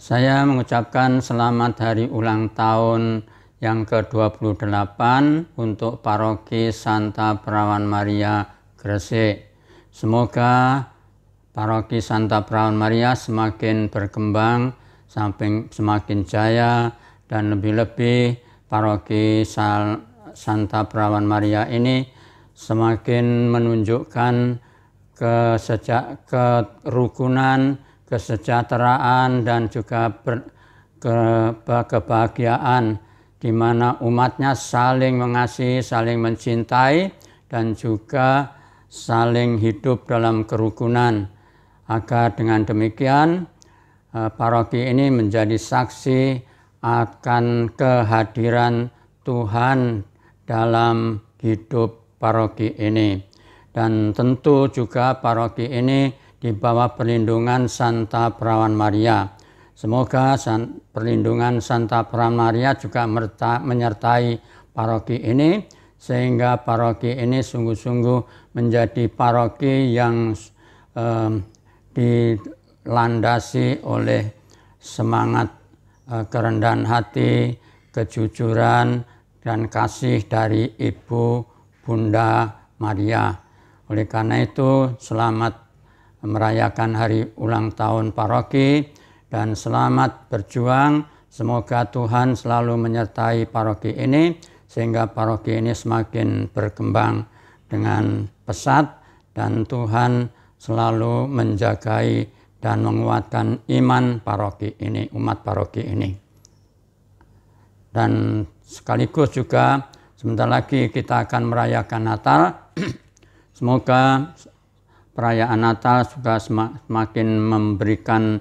Saya mengucapkan selamat hari ulang tahun yang ke-28 untuk Paroki Santa Perawan Maria Gresik. Semoga Paroki Santa Perawan Maria semakin berkembang, semakin jaya, dan lebih-lebih Paroki Santa Perawan Maria ini semakin menunjukkan kerukunan, kesejahteraan, dan juga kebahagiaan, di mana umatnya saling mengasihi, saling mencintai, dan juga saling hidup dalam kerukunan. Agar dengan demikian paroki ini menjadi saksi akan kehadiran Tuhan dalam hidup paroki ini. Dan tentu juga paroki ini di bawah perlindungan Santa Perawan Maria. Semoga perlindungan Santa Perawan Maria juga menyertai paroki ini, sehingga paroki ini sungguh-sungguh menjadi paroki yang dilandasi oleh semangat kerendahan hati, kejujuran, dan kasih dari Ibu Bunda Maria. Oleh karena itu, selamat merayakan hari ulang tahun paroki dan selamat berjuang. Semoga Tuhan selalu menyertai paroki ini sehingga paroki ini semakin berkembang dengan pesat dan Tuhan selalu menjagai dan menguatkan iman paroki ini, umat paroki ini. Dan sekaligus juga sebentar lagi kita akan merayakan Natal. Semoga perayaan Natal juga semakin memberikan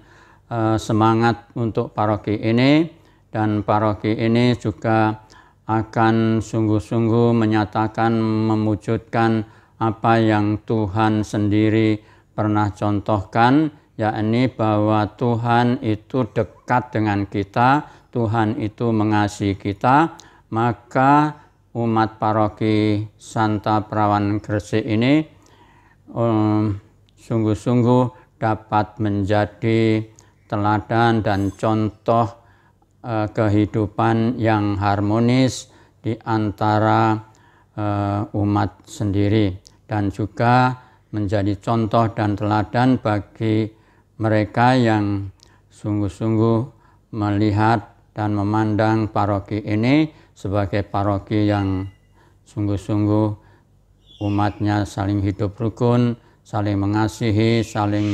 semangat untuk paroki ini, dan paroki ini juga akan sungguh-sungguh menyatakan, memujudkan apa yang Tuhan sendiri pernah contohkan, yakni bahwa Tuhan itu dekat dengan kita, Tuhan itu mengasihi kita. Maka umat paroki Santa Perawan Gresik ini sungguh-sungguh dapat menjadi teladan dan contoh kehidupan yang harmonis di antara umat sendiri, dan juga menjadi contoh dan teladan bagi mereka yang sungguh-sungguh melihat dan memandang paroki ini sebagai paroki yang sungguh-sungguh umatnya saling hidup rukun, saling mengasihi, saling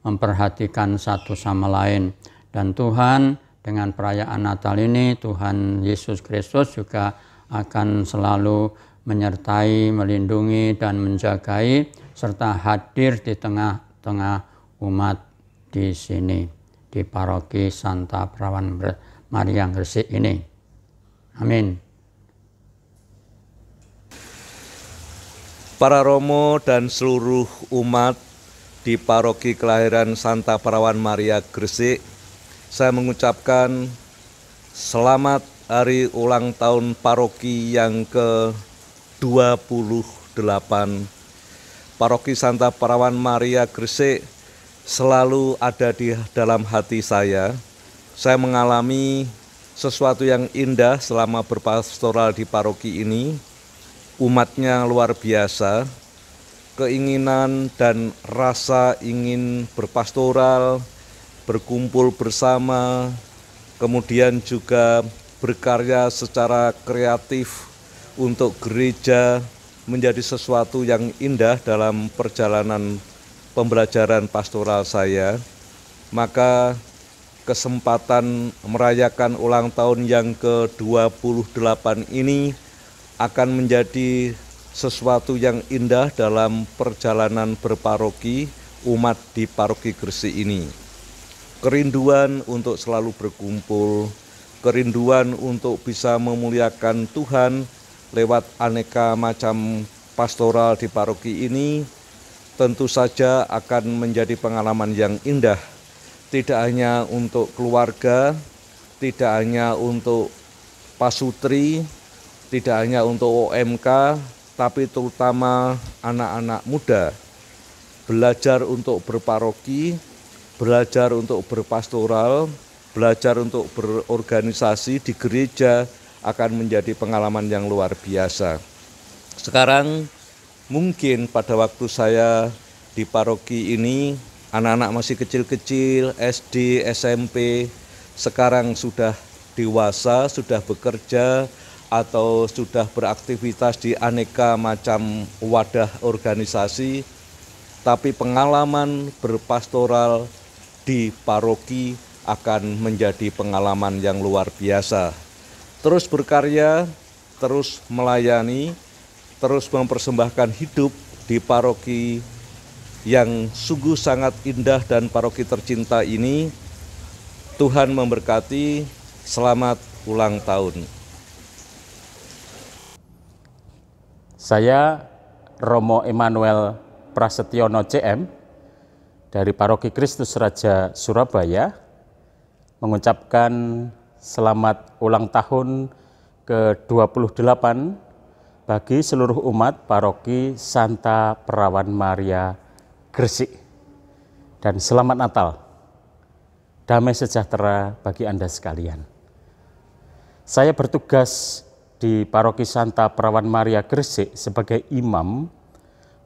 memperhatikan satu sama lain. Dan Tuhan dengan perayaan Natal ini, Tuhan Yesus Kristus juga akan selalu menyertai, melindungi, dan menjagai, serta hadir di tengah-tengah umat di sini, di paroki Santa Perawan Maria Gresik ini. Amin. Para romo dan seluruh umat di paroki kelahiran Santa Perawan Maria Gresik, saya mengucapkan selamat hari ulang tahun paroki yang ke-28. Paroki Santa Perawan Maria Gresik selalu ada di dalam hati saya. Saya mengalami sesuatu yang indah selama berpastoral di paroki ini. Umatnya luar biasa, keinginan dan rasa ingin berpastoral, berkumpul bersama, kemudian juga berkarya secara kreatif untuk gereja menjadi sesuatu yang indah dalam perjalanan pembelajaran pastoral saya. Maka kesempatan merayakan ulang tahun yang ke-28 ini akan menjadi sesuatu yang indah dalam perjalanan berparoki umat di paroki Gresik ini. Kerinduan untuk selalu berkumpul, kerinduan untuk bisa memuliakan Tuhan lewat aneka macam pastoral di paroki ini tentu saja akan menjadi pengalaman yang indah. Tidak hanya untuk keluarga, tidak hanya untuk pasutri, tidak hanya untuk OMK, tapi terutama anak-anak muda. Belajar untuk berparoki, belajar untuk berpastoral, belajar untuk berorganisasi di gereja akan menjadi pengalaman yang luar biasa. Sekarang mungkin pada waktu saya di paroki ini, anak-anak masih kecil-kecil, SD, SMP, sekarang sudah dewasa, sudah bekerja, atau sudah beraktivitas di aneka macam wadah organisasi, tapi pengalaman berpastoral di paroki akan menjadi pengalaman yang luar biasa. Terus berkarya, terus melayani, terus mempersembahkan hidup di paroki yang sungguh sangat indah dan paroki tercinta ini. Tuhan memberkati, selamat ulang tahun. Saya Romo Emmanuel Prasetyono CM dari Paroki Kristus Raja Surabaya mengucapkan selamat ulang tahun ke-28 bagi seluruh umat Paroki Santa Perawan Maria Gresik, dan selamat Natal, damai sejahtera bagi Anda sekalian. Saya bertugas di Paroki Santa Perawan Maria Gresik sebagai imam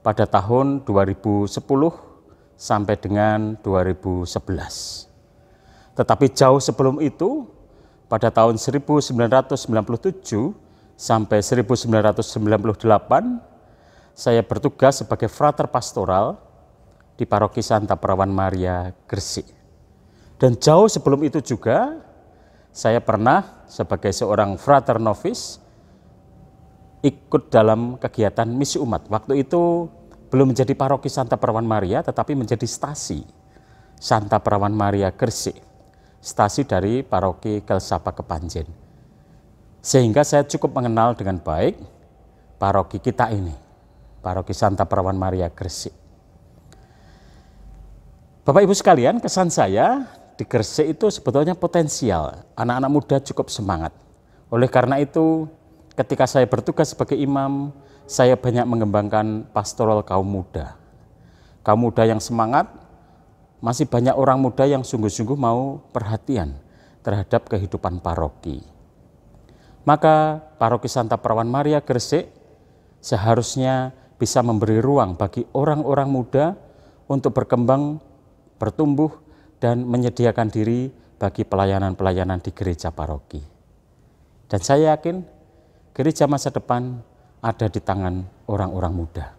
pada tahun 2010 sampai dengan 2011. Tetapi jauh sebelum itu, pada tahun 1997 sampai 1998, saya bertugas sebagai frater pastoral di Paroki Santa Perawan Maria Gresik. Dan jauh sebelum itu juga, saya pernah sebagai seorang frater novis ikut dalam kegiatan misi umat. Waktu itu belum menjadi Paroki Santa Perawan Maria, tetapi menjadi stasi Santa Perawan Maria Gresik, stasi dari Paroki Kelsapa Kepanjen. Sehingga saya cukup mengenal dengan baik paroki kita ini, Paroki Santa Perawan Maria Gresik. Bapak Ibu sekalian, kesan saya di Gresik itu sebetulnya potensial, anak-anak muda cukup semangat. Oleh karena itu, ketika saya bertugas sebagai imam, saya banyak mengembangkan pastoral kaum muda. Kaum muda yang semangat, masih banyak orang muda yang sungguh-sungguh mau perhatian terhadap kehidupan paroki. Maka Paroki Santa Perawan Maria Gresik seharusnya bisa memberi ruang bagi orang-orang muda untuk berkembang, bertumbuh, dan menyediakan diri bagi pelayanan-pelayanan di gereja paroki. Dan saya yakin gereja masa depan ada di tangan orang-orang muda.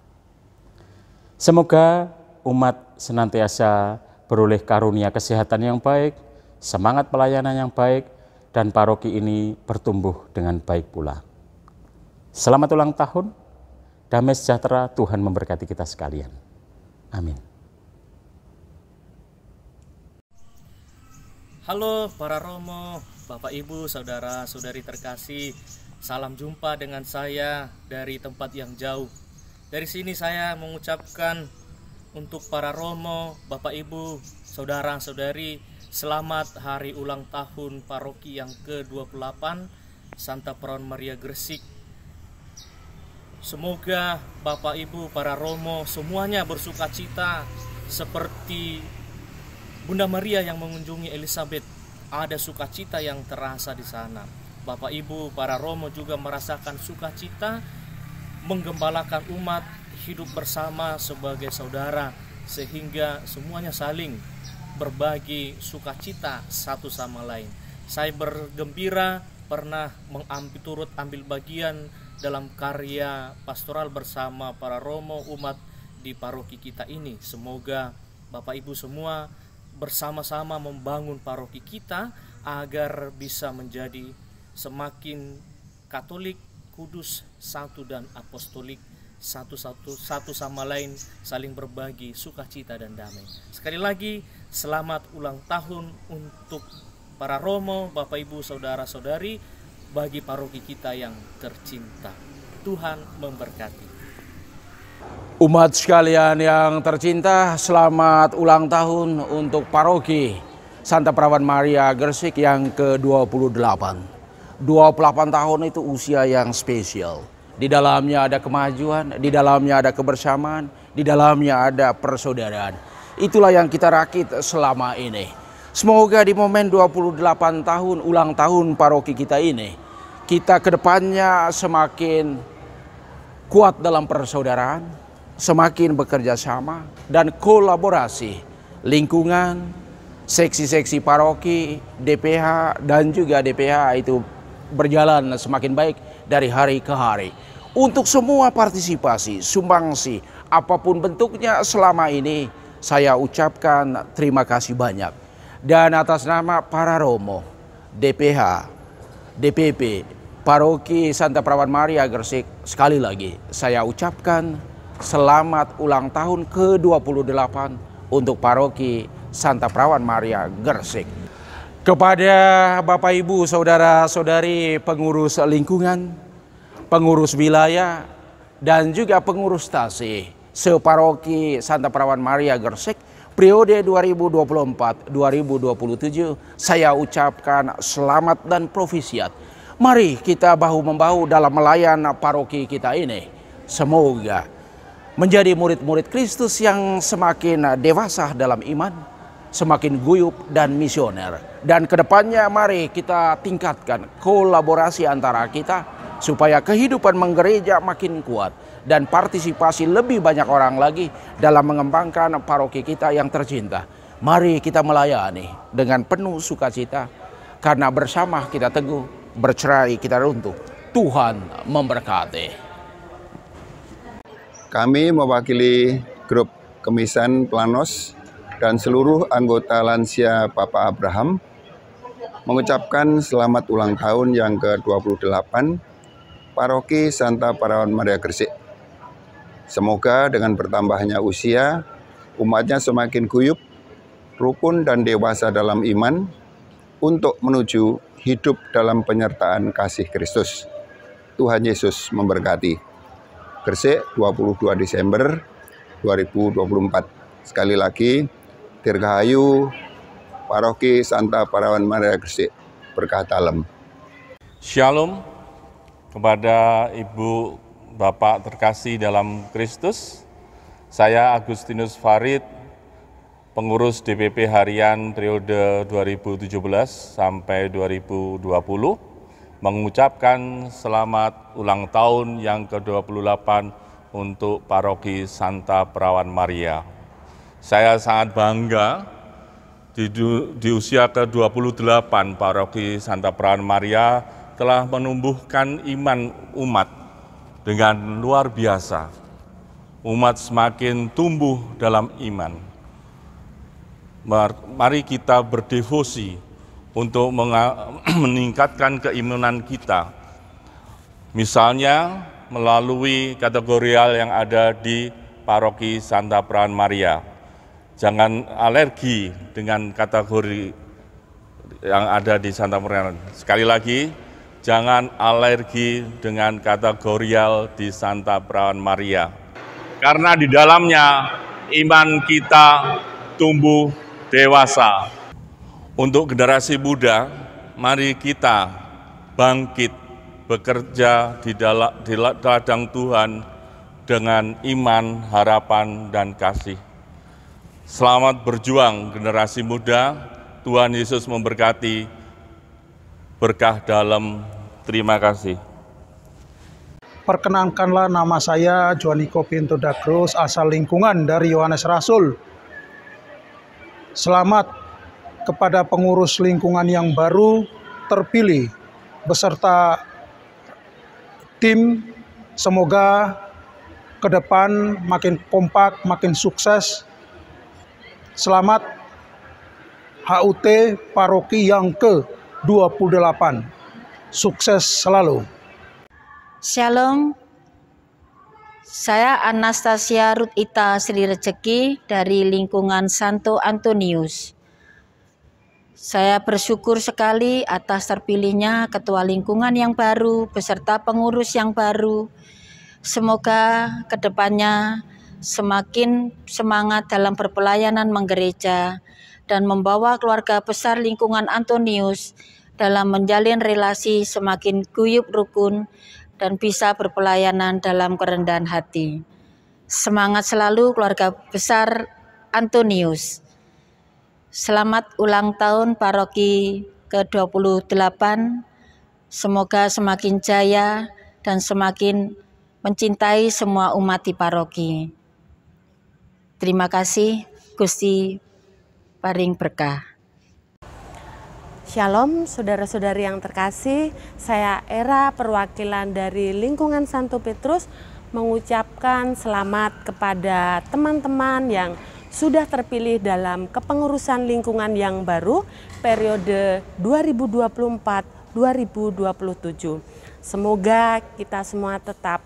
Semoga umat senantiasa beroleh karunia kesehatan yang baik, semangat pelayanan yang baik, dan paroki ini bertumbuh dengan baik pula. Selamat ulang tahun, damai sejahtera, Tuhan memberkati kita sekalian. Amin. Halo para Romo, Bapak Ibu, Saudara-saudari terkasih. Salam jumpa dengan saya dari tempat yang jauh. Dari sini saya mengucapkan untuk para Romo, Bapak Ibu, Saudara-saudari, selamat hari ulang tahun paroki yang ke-28 Santa Perawan Maria Gresik. Semoga Bapak Ibu, para Romo semuanya bersukacita seperti Bunda Maria yang mengunjungi Elizabeth. Ada sukacita yang terasa di sana. Bapak Ibu, para Romo juga merasakan sukacita menggembalakan umat hidup bersama sebagai saudara, sehingga semuanya saling berbagi sukacita satu sama lain. Saya bergembira pernah turut ambil bagian dalam karya pastoral bersama para Romo umat di paroki kita ini. Semoga Bapak Ibu semua bersama-sama membangun paroki kita agar bisa menjadi semakin Katolik, kudus, satu dan apostolik, satu sama lain saling berbagi sukacita dan damai. Sekali lagi selamat ulang tahun untuk para Romo, Bapak Ibu, Saudara-saudari, bagi paroki kita yang tercinta. Tuhan memberkati. Umat sekalian yang tercinta, selamat ulang tahun untuk paroki Santa Perawan Maria Gresik yang ke-28. 28 tahun itu usia yang spesial. Di dalamnya ada kemajuan, di dalamnya ada kebersamaan, di dalamnya ada persaudaraan. Itulah yang kita rakit selama ini. Semoga di momen 28 tahun ulang tahun paroki kita ini, kita kedepannya semakin kuat dalam persaudaraan, semakin bekerja sama dan kolaborasi lingkungan, seksi-seksi paroki, DPH dan juga DPH itu berjalan semakin baik dari hari ke hari. Untuk semua partisipasi, sumbangsi, apapun bentuknya selama ini, saya ucapkan terima kasih banyak. Dan atas nama para Romo, DPH, DPP, Paroki Santa Perawan Maria Gresik, sekali lagi saya ucapkan selamat ulang tahun ke-28 untuk Paroki Santa Perawan Maria Gresik. Kepada Bapak Ibu, saudara-saudari pengurus lingkungan, pengurus wilayah, dan juga pengurus stasi separoki Santa Perawan Maria Gresik periode 2024-2027, saya ucapkan selamat dan profisiat. Mari kita bahu-membahu dalam melayan paroki kita ini. Semoga menjadi murid-murid Kristus yang semakin dewasa dalam iman, semakin guyup dan misioner. Dan kedepannya mari kita tingkatkan kolaborasi antara kita supaya kehidupan menggereja makin kuat dan partisipasi lebih banyak orang lagi dalam mengembangkan paroki kita yang tercinta. Mari kita melayani dengan penuh sukacita, karena bersama kita teguh, bercerai kita runtuh. Tuhan memberkati. Kami mewakili grup Kemisan Planos dan seluruh anggota lansia Papa Abraham mengucapkan selamat ulang tahun yang ke-28 Paroki Santa Perawan Maria Gresik. Semoga dengan bertambahnya usia, umatnya semakin guyup, rukun dan dewasa dalam iman untuk menuju hidup dalam penyertaan kasih Kristus. Tuhan Yesus memberkati. Gresik, 22 Desember 2024. Sekali lagi, Dirgahayu Paroki Santa Perawan Maria Gresik. Berkah dalam. Shalom kepada Ibu Bapak terkasih dalam Kristus. Saya Agustinus Farid, pengurus DPP harian periode 2017 sampai 2020, mengucapkan selamat ulang tahun yang ke-28 untuk Paroki Santa Perawan Maria. Saya sangat bangga di usia ke-28 Paroki Santa Perawan Maria telah menumbuhkan iman umat dengan luar biasa. Umat semakin tumbuh dalam iman. Mari kita berdevosi untuk meningkatkan keimanan kita. Misalnya melalui kategorial yang ada di Paroki Santa Perawan Maria. Jangan alergi dengan kategori yang ada di Santa Perawan. Sekali lagi, jangan alergi dengan kategorial di Santa Perawan Maria. Karena di dalamnya iman kita tumbuh dewasa. Untuk generasi muda, mari kita bangkit bekerja di ladang Tuhan dengan iman, harapan, dan kasih. Selamat berjuang generasi muda, Tuhan Yesus memberkati, berkah dalam. Terima kasih. Perkenankanlah, nama saya Joaniko Pinto da Cruz, asal lingkungan dari Yohanes Rasul. Selamat kepada pengurus lingkungan yang baru terpilih beserta tim. Semoga ke depan makin kompak, makin sukses. Selamat HUT Paroki yang ke-28. Sukses selalu. Shalom. Saya Anastasia Ruth Ita Sri Rezeki dari lingkungan Santo Antonius. Saya bersyukur sekali atas terpilihnya ketua lingkungan yang baru beserta pengurus yang baru. Semoga kedepannya semakin semangat dalam berpelayanan menggereja dan membawa keluarga besar lingkungan Antonius dalam menjalin relasi semakin guyup rukun dan bisa berpelayanan dalam kerendahan hati. Semangat selalu keluarga besar Antonius. Selamat ulang tahun paroki ke-28. Semoga semakin jaya dan semakin mencintai semua umat di paroki. Terima kasih, Gusti paring berkah. Shalom saudara-saudari yang terkasih, saya Era perwakilan dari lingkungan Santo Petrus mengucapkan selamat kepada teman-teman yang sudah terpilih dalam kepengurusan lingkungan yang baru periode 2024-2027. Semoga kita semua tetap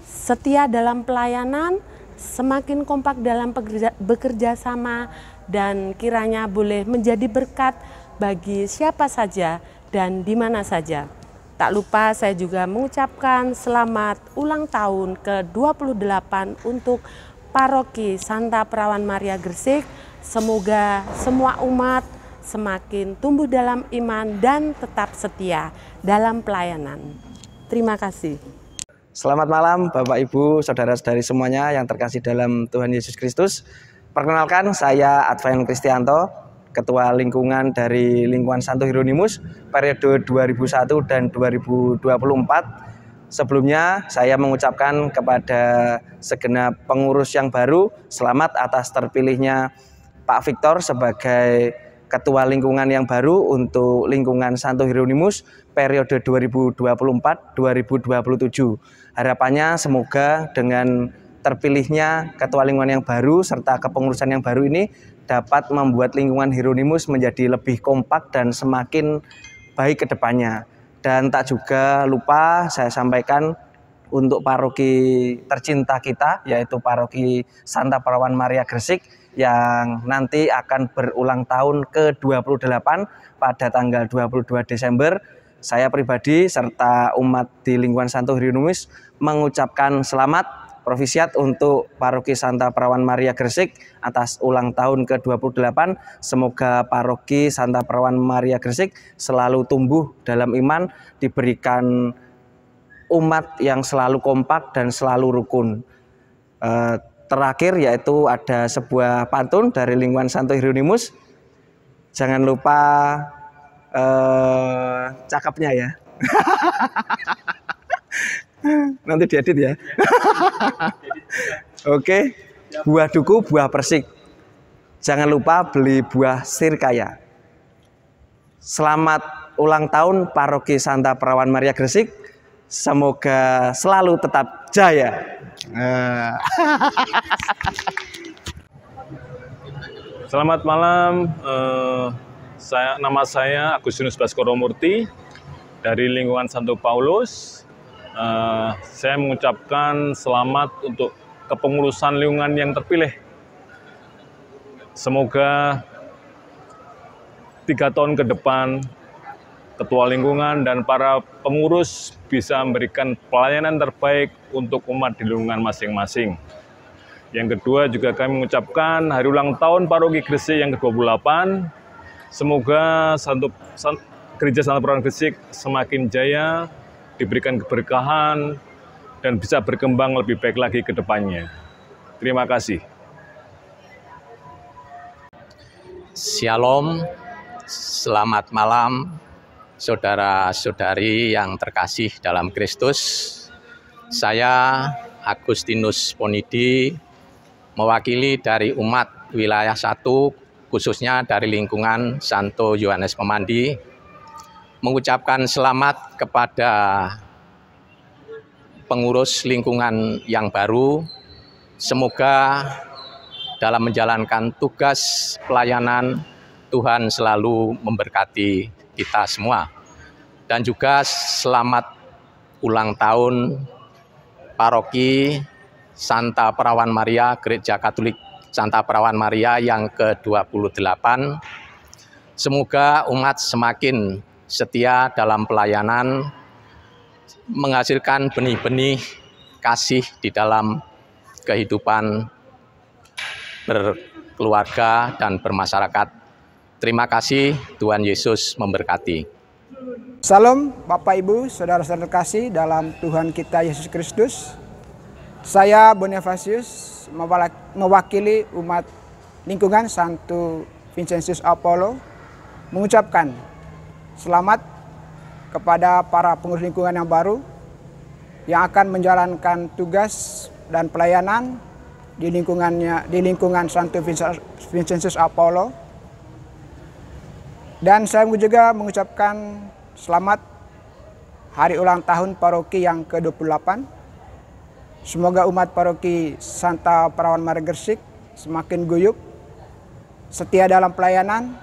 setia dalam pelayanan, semakin kompak dalam bekerja sama, dan kiranya boleh menjadi berkat bagi siapa saja dan di mana saja. Tak lupa saya juga mengucapkan selamat ulang tahun ke-28 untuk Paroki Santa Perawan Maria Gresik. Semoga semua umat semakin tumbuh dalam iman dan tetap setia dalam pelayanan. Terima kasih. Selamat malam Bapak Ibu, saudara-saudari semuanya yang terkasih dalam Tuhan Yesus Kristus. Perkenalkan, saya Advent Kristianto, Ketua Lingkungan dari Lingkungan Santo Hieronymus periode 2001 dan 2024. Sebelumnya saya mengucapkan kepada segenap pengurus yang baru selamat atas terpilihnya Pak Victor sebagai Ketua Lingkungan yang baru untuk Lingkungan Santo Hieronymus periode 2024-2027. Harapannya semoga dengan terpilihnya Ketua Lingkungan yang baru serta kepengurusan yang baru ini dapat membuat Lingkungan Hieronymus menjadi lebih kompak dan semakin baik ke depannya. Dan tak juga lupa saya sampaikan untuk paroki tercinta kita, yaitu Paroki Santa Perawan Maria Gresik yang nanti akan berulang tahun ke-28 pada tanggal 22 Desember. Saya pribadi serta umat di Lingkungan Santo Hieronymus mengucapkan selamat Provisiat untuk Paroki Santa Perawan Maria Gresik atas ulang tahun ke-28. Semoga Paroki Santa Perawan Maria Gresik selalu tumbuh dalam iman, diberikan umat yang selalu kompak dan selalu rukun. Terakhir yaitu ada sebuah pantun dari Lingkungan Santo Hieronymus. Jangan lupa cakepnya ya. Nanti diedit ya. Oke, buah duku, buah persik. Jangan lupa beli buah sirkaya. Selamat ulang tahun Paroki Santa Perawan Maria Gresik. Semoga selalu tetap jaya. Selamat malam. Nama saya Agustinus Baskoro Murti dari Lingkungan Santo Paulus. Saya mengucapkan selamat untuk kepengurusan lingkungan yang terpilih. Semoga 3 tahun ke depan Ketua Lingkungan dan para pengurus bisa memberikan pelayanan terbaik untuk umat di lingkungan masing-masing. Yang kedua juga kami mengucapkan hari ulang tahun Paroki Gresik yang ke-28. Semoga Gereja Santa Perawan Gresik semakin jaya, diberikan keberkahan, dan bisa berkembang lebih baik lagi ke depannya. Terima kasih. Shalom, selamat malam saudara-saudari yang terkasih dalam Kristus. Saya Agustinus Ponidi, mewakili dari umat wilayah 1, khususnya dari lingkungan Santo Yohanes Pemandi, mengucapkan selamat kepada pengurus lingkungan yang baru. Semoga dalam menjalankan tugas pelayanan Tuhan selalu memberkati kita semua. Dan juga selamat ulang tahun Paroki Santa Perawan Maria, Gereja Katolik Santa Perawan Maria yang ke-28. Semoga umat semakin setia dalam pelayanan, menghasilkan benih-benih kasih di dalam kehidupan berkeluarga dan bermasyarakat. Terima kasih, Tuhan Yesus memberkati. Salam Bapak Ibu, saudara-saudara terkasih dalam Tuhan kita Yesus Kristus. Saya Bonifasius mewakili umat lingkungan Santo Vincentius Apollo mengucapkan selamat kepada para pengurus lingkungan yang baru yang akan menjalankan tugas dan pelayanan di lingkungan Santo Vincentius Apollo. Dan saya juga mengucapkan selamat hari ulang tahun paroki yang ke-28. Semoga umat paroki Santa Perawan Maria Gresik semakin guyup, setia dalam pelayanan,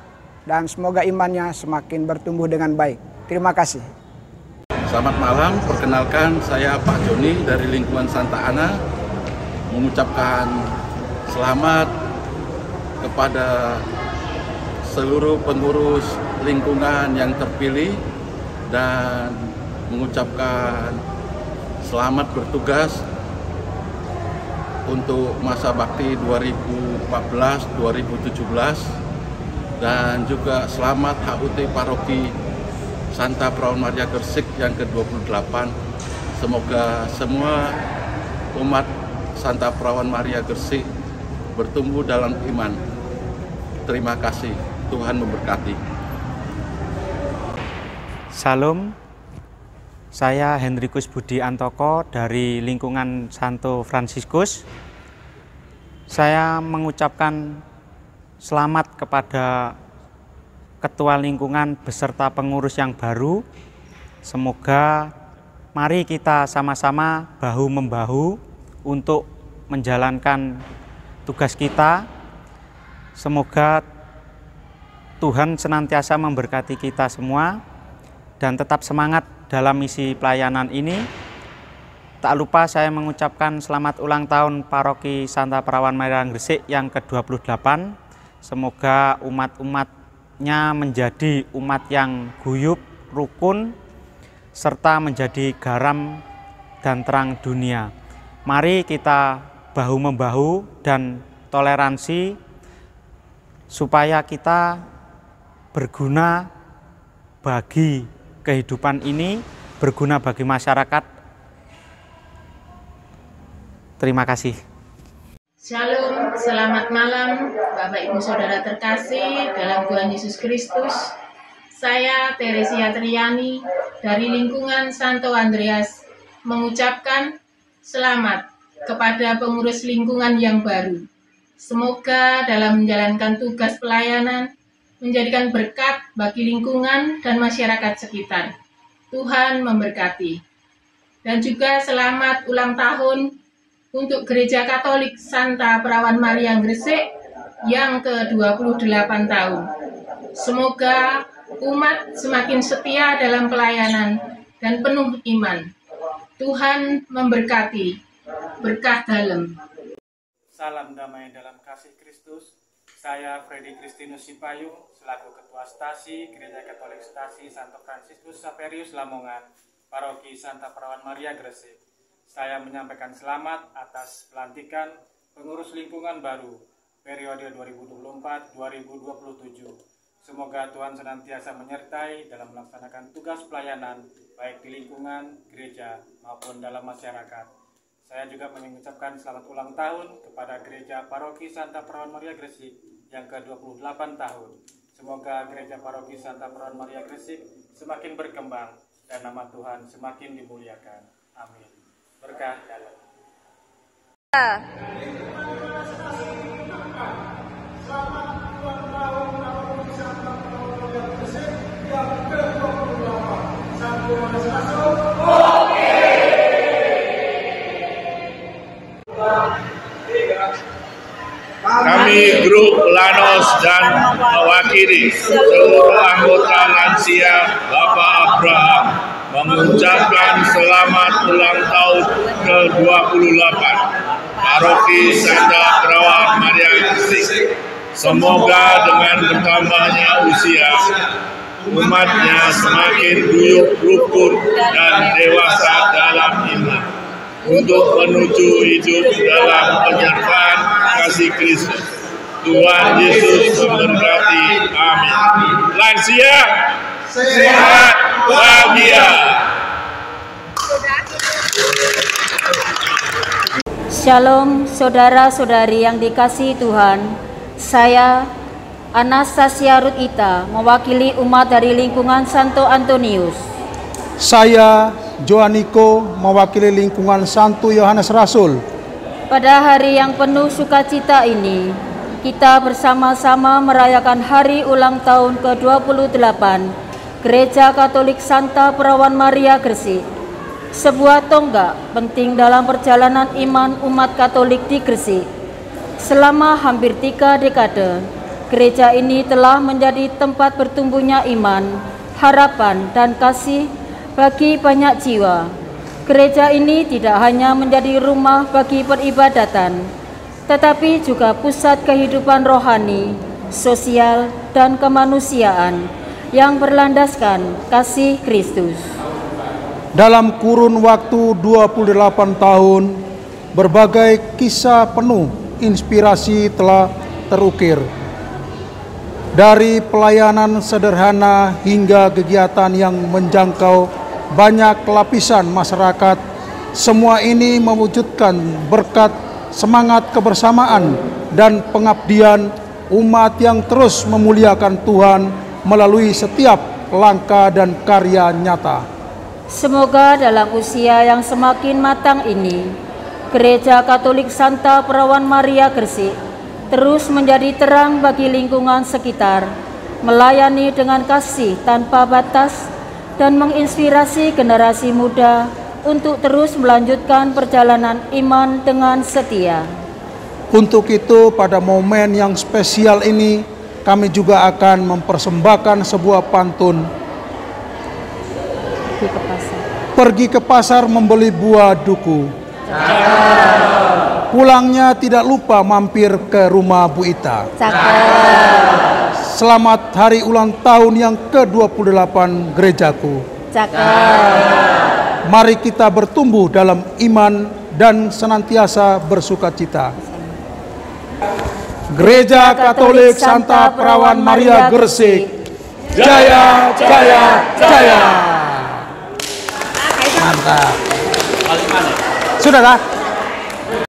dan semoga imannya semakin bertumbuh dengan baik. Terima kasih. Selamat malam, perkenalkan saya Pak Joni dari lingkungan Santa Ana, mengucapkan selamat kepada seluruh pengurus lingkungan yang terpilih dan mengucapkan selamat bertugas untuk masa bakti 2014-2017 dan juga selamat HUT Paroki Santa Perawan Maria Gresik yang ke-28. Semoga semua umat Santa Perawan Maria Gresik bertumbuh dalam iman. Terima kasih, Tuhan memberkati. Salam, saya Hendrikus Budi Antoko dari lingkungan Santo Fransiskus. Saya mengucapkan selamat kepada Ketua Lingkungan beserta pengurus yang baru. Semoga mari kita sama-sama bahu-membahu untuk menjalankan tugas kita. Semoga Tuhan senantiasa memberkati kita semua dan tetap semangat dalam misi pelayanan ini. Tak lupa saya mengucapkan selamat ulang tahun Paroki Santa Perawan Maria Gresik yang ke-28. Semoga umat-umatnya menjadi umat yang guyup, rukun, serta menjadi garam dan terang dunia. Mari kita bahu-membahu dan toleransi supaya kita berguna bagi kehidupan ini, berguna bagi masyarakat. Terima kasih. Shalom, selamat malam Bapak Ibu Saudara terkasih dalam Tuhan Yesus Kristus. Saya Teresia Triani dari lingkungan Santo Andreas mengucapkan selamat kepada pengurus lingkungan yang baru. Semoga dalam menjalankan tugas pelayanan menjadikan berkat bagi lingkungan dan masyarakat sekitar. Tuhan memberkati. Dan juga selamat ulang tahun untuk Gereja Katolik Santa Perawan Maria Gresik yang ke-28 tahun. Semoga umat semakin setia dalam pelayanan dan penuh iman. Tuhan memberkati. Berkah dalam. Salam damai dalam kasih Kristus. Saya Freddy Kristinus Sipayung selaku Ketua Stasi Gereja Katolik Stasi Santo Fransiskus Xaverius Lamongan, Paroki Santa Perawan Maria Gresik. Saya menyampaikan selamat atas pelantikan pengurus lingkungan baru periode 2024-2027. Semoga Tuhan senantiasa menyertai dalam melaksanakan tugas pelayanan baik di lingkungan, gereja, maupun dalam masyarakat. Saya juga mengucapkan selamat ulang tahun kepada Gereja Paroki Santa Perawan Maria Gresik yang ke-28 tahun. Semoga Gereja Paroki Santa Perawan Maria Gresik semakin berkembang dan nama Tuhan semakin dimuliakan. Amin. Berkah dalam. Kami grup Lanos dan mewakili seluruh anggota lansia Bapak Abraham mengucapkan selamat ulang tahun ke-28 Paroki Santa Perawan Maria Gresik. Semoga dengan bertambahnya usia, umatnya semakin guyup, rukun, dan dewasa dalam iman untuk menuju hidup dalam penyertaan kasih Kristus. Tuhan Yesus memberkati. Amin. Lansia sehat bahagia. Shalom saudara-saudari yang dikasihi Tuhan. Saya, Anastasia Ruth Ita, mewakili umat dari lingkungan Santo Antonius. Saya, Joaniko, mewakili lingkungan Santo Yohanes Rasul. Pada hari yang penuh sukacita ini, kita bersama-sama merayakan hari ulang tahun ke-28 Gereja Katolik Santa Perawan Maria Gresik. Sebuah tonggak penting dalam perjalanan iman umat Katolik di Gresik. Selama hampir 3 dekade, gereja ini telah menjadi tempat bertumbuhnya iman, harapan, dan kasih bagi banyak jiwa. Gereja ini tidak hanya menjadi rumah bagi peribadatan, tetapi juga pusat kehidupan rohani, sosial, dan kemanusiaan yang berlandaskan kasih Kristus. Dalam kurun waktu 28 tahun, berbagai kisah penuh inspirasi telah terukir. Dari pelayanan sederhana hingga kegiatan yang menjangkau banyak lapisan masyarakat, semua ini mewujudkan berkat semangat kebersamaan dan pengabdian umat yang terus memuliakan Tuhan melalui setiap langkah dan karya nyata. Semoga dalam usia yang semakin matang ini, Gereja Katolik Santa Perawan Maria Gresik terus menjadi terang bagi lingkungan sekitar, melayani dengan kasih tanpa batas, dan menginspirasi generasi muda untuk terus melanjutkan perjalanan iman dengan setia. Untuk itu, pada momen yang spesial ini, kami juga akan mempersembahkan sebuah pantun. Pergi ke pasar membeli buah duku. Pulangnya tidak lupa mampir ke rumah Bu Ita. Selamat hari ulang tahun yang ke-28 gerejaku. Mari kita bertumbuh dalam iman dan senantiasa bersukacita. Gereja Katolik Santa Perawan Maria Gresik, jaya, jaya, jaya. Mantap. Sudah kah?